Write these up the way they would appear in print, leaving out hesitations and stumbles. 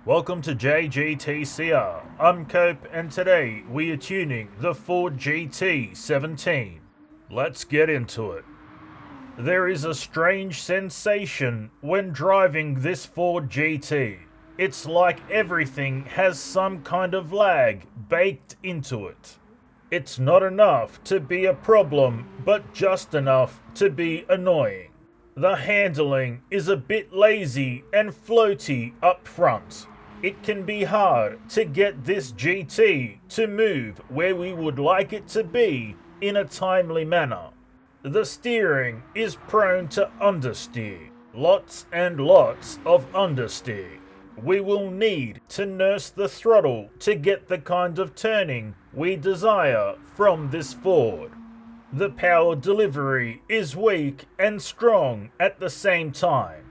Welcome to JGTCR. I'm Cope and today we are tuning the Ford GT7. Let's get into it. There is a strange sensation when driving this Ford GT. It's like everything has some kind of lag baked into it. It's not enough to be a problem, but just enough to be annoying. The handling is a bit lazy and floaty up front. It can be hard to get this GT to move where we would like it to be in a timely manner. The steering is prone to understeer. Lots and lots of understeer. We will need to nurse the throttle to get the kind of turning we desire from this Ford. The power delivery is weak and strong at the same time.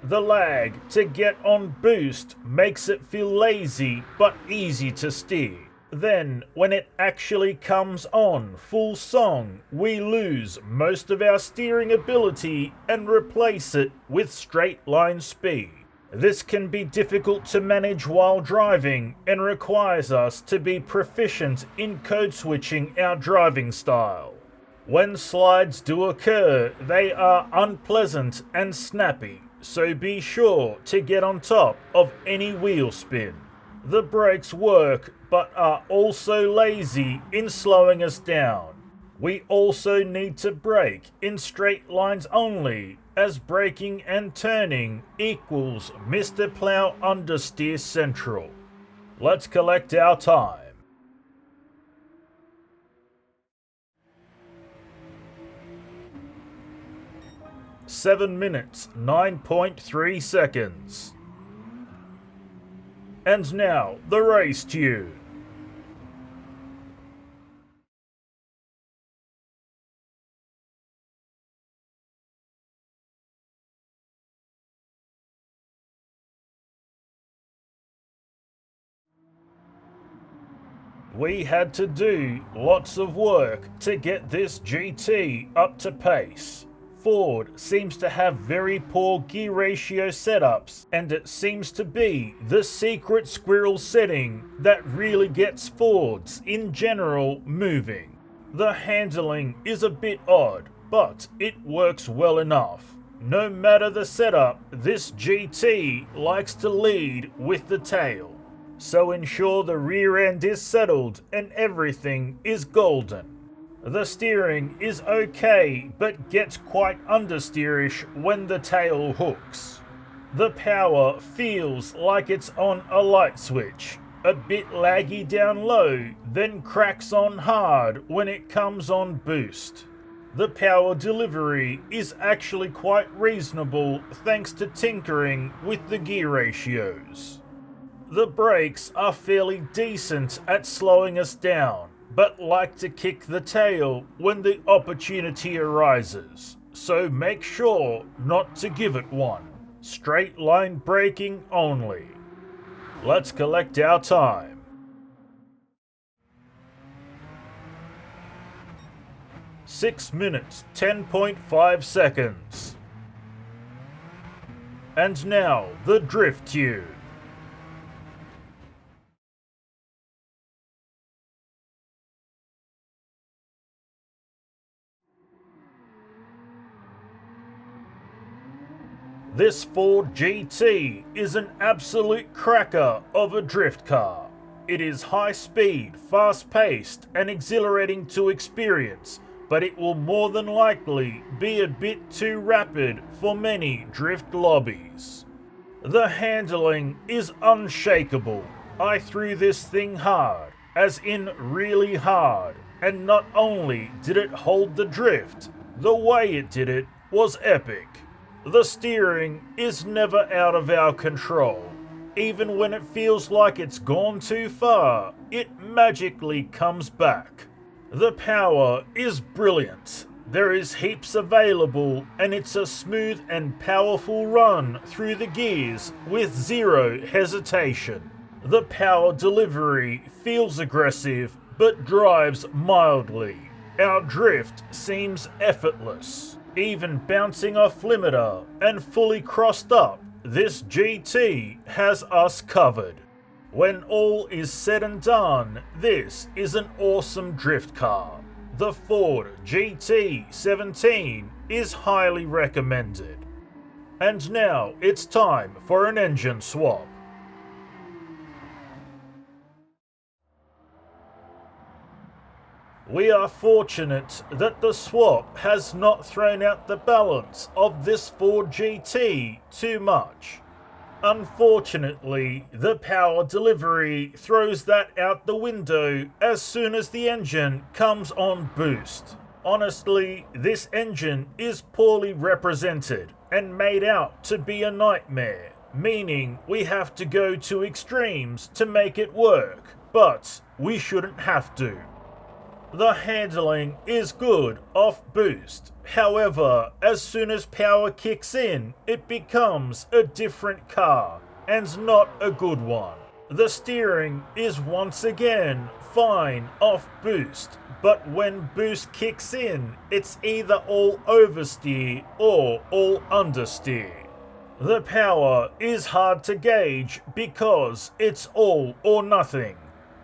The lag to get on boost makes it feel lazy but easy to steer. Then, when it actually comes on full song, we lose most of our steering ability and replace it with straight line speed. This can be difficult to manage while driving and requires us to be proficient in code switching our driving style. When slides do occur, they are unpleasant and snappy, so be sure to get on top of any wheel spin. The brakes work but are also lazy in slowing us down. We also need to brake in straight lines only, as braking and turning equals Mr. Plow understeer central. Let's collect our time. 7 minutes, 9.3 seconds. And now, the race tune. We had to do lots of work to get this GT up to pace. Ford seems to have very poor gear ratio setups, and it seems to be the secret squirrel setting that really gets Fords in general moving. The handling is a bit odd, but it works well enough. No matter the setup, this GT likes to lead with the tail. So ensure the rear end is settled and everything is golden. The steering is okay, but gets quite understeerish when the tail hooks. The power feels like it's on a light switch, a bit laggy down low, then cracks on hard when it comes on boost. The power delivery is actually quite reasonable thanks to tinkering with the gear ratios. The brakes are fairly decent at slowing us down, but like to kick the tail when the opportunity arises, so make sure not to give it one. Straight line braking only. Let's collect our time. 6 minutes, 10.5 seconds. And now, the drift tune. This Ford GT is an absolute cracker of a drift car. It is high speed, fast paced and exhilarating to experience, but it will more than likely be a bit too rapid for many drift lobbies. The handling is unshakable. I threw this thing hard, as in really hard, and not only did it hold the drift, the way it did it was epic. The steering is never out of our control. Even when it feels like it's gone too far, it magically comes back. The power is brilliant. There is heaps available, and it's a smooth and powerful run through the gears with zero hesitation. The power delivery feels aggressive, but drives mildly. Our drift seems effortless. Even bouncing off limiter and fully crossed up, this GT has us covered. When all is said and done, this is an awesome drift car. The Ford GT7 is highly recommended. And now it's time for an engine swap. We are fortunate that the swap has not thrown out the balance of this Ford GT too much. Unfortunately, the power delivery throws that out the window as soon as the engine comes on boost. Honestly, this engine is poorly represented and made out to be a nightmare, meaning we have to go to extremes to make it work, but we shouldn't have to. The handling is good off boost, however, as soon as power kicks in, it becomes a different car, and not a good one. The steering is once again fine off boost, but when boost kicks in, it's either all oversteer or all understeer. The power is hard to gauge because it's all or nothing.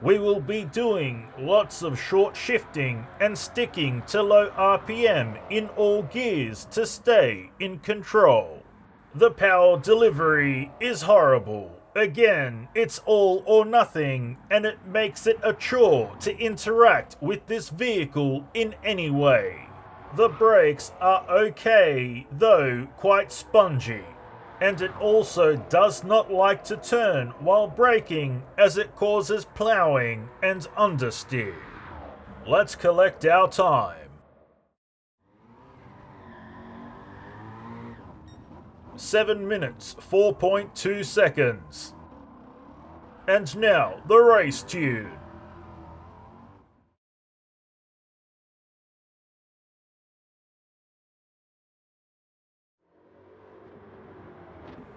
We will be doing lots of short shifting and sticking to low RPM in all gears to stay in control. The power delivery is horrible. Again, it's all or nothing, and it makes it a chore to interact with this vehicle in any way. The brakes are okay, though quite spongy. And it also does not like to turn while braking as it causes ploughing and understeer. Let's collect our time. 7 minutes 4.2 seconds. And now the race tune.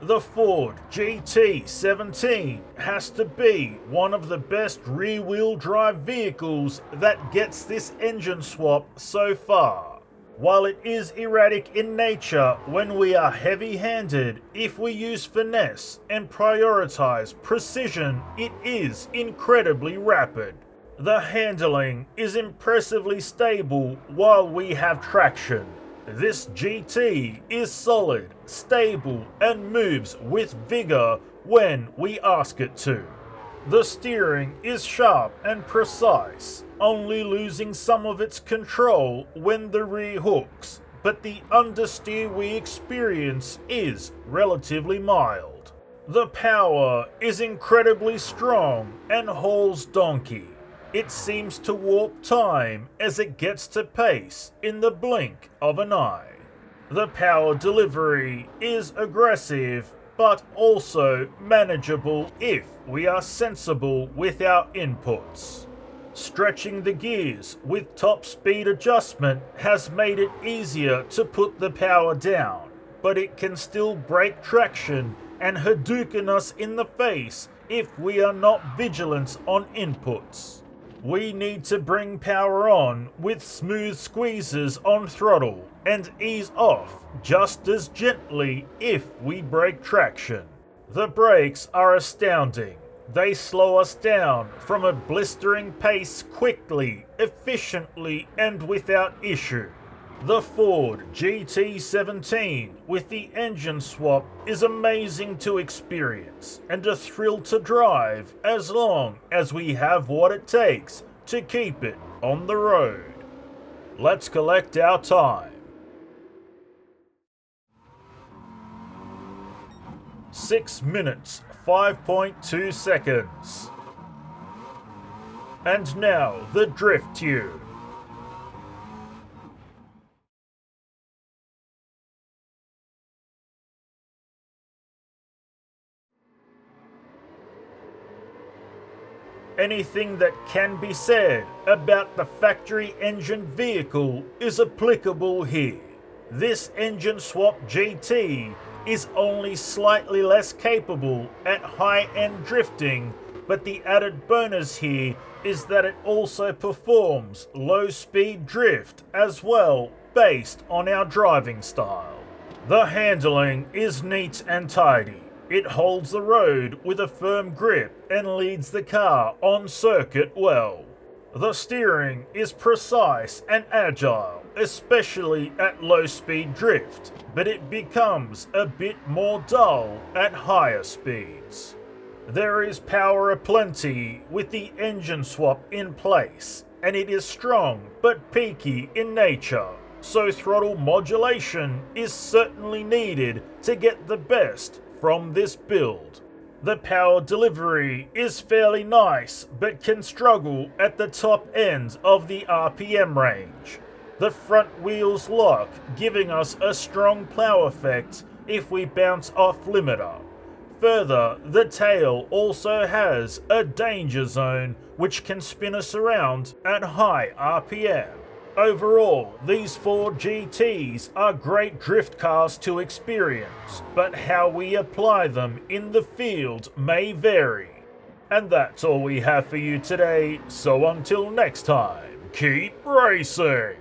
The Ford GT7 has to be one of the best rear-wheel drive vehicles that gets this engine swap so far. While it is erratic in nature when we are heavy-handed, if we use finesse and prioritize precision, it is incredibly rapid. The handling is impressively stable while we have traction. This GT is solid, stable, and moves with vigor when we ask it to. The steering is sharp and precise, only losing some of its control when the rear hooks, but the understeer we experience is relatively mild. The power is incredibly strong and hauls donkey. It seems to warp time as it gets to pace in the blink of an eye. The power delivery is aggressive, but also manageable if we are sensible with our inputs. Stretching the gears with top speed adjustment has made it easier to put the power down, but it can still break traction and Hadouken us in the face if we are not vigilant on inputs. We need to bring power on with smooth squeezes on throttle and ease off just as gently if we break traction. The brakes are astounding. They slow us down from a blistering pace quickly, efficiently, and without issue. The Ford GT7 with the engine swap is amazing to experience and a thrill to drive as long as we have what it takes to keep it on the road. Let's collect our time. 6 minutes 5.2 seconds. And now the drift tune. Anything that can be said about the factory engine vehicle is applicable here. This engine swap GT is only slightly less capable at high-end drifting, but the added bonus here is that it also performs low-speed drift as well based on our driving style. The handling is neat and tidy. It holds the road with a firm grip and leads the car on circuit well. The steering is precise and agile, especially at low-speed drift, but it becomes a bit more dull at higher speeds. There is power aplenty with the engine swap in place, and it is strong but peaky in nature, so throttle modulation is certainly needed to get the best from this build. The power delivery is fairly nice, but can struggle at the top end of the RPM range. The front wheels lock, giving us a strong plow effect if we bounce off limiter. Further, the tail also has a danger zone which can spin us around at high RPM. Overall, these Ford GTs are great drift cars to experience, but how we apply them in the field may vary. And that's all we have for you today, so until next time, keep racing!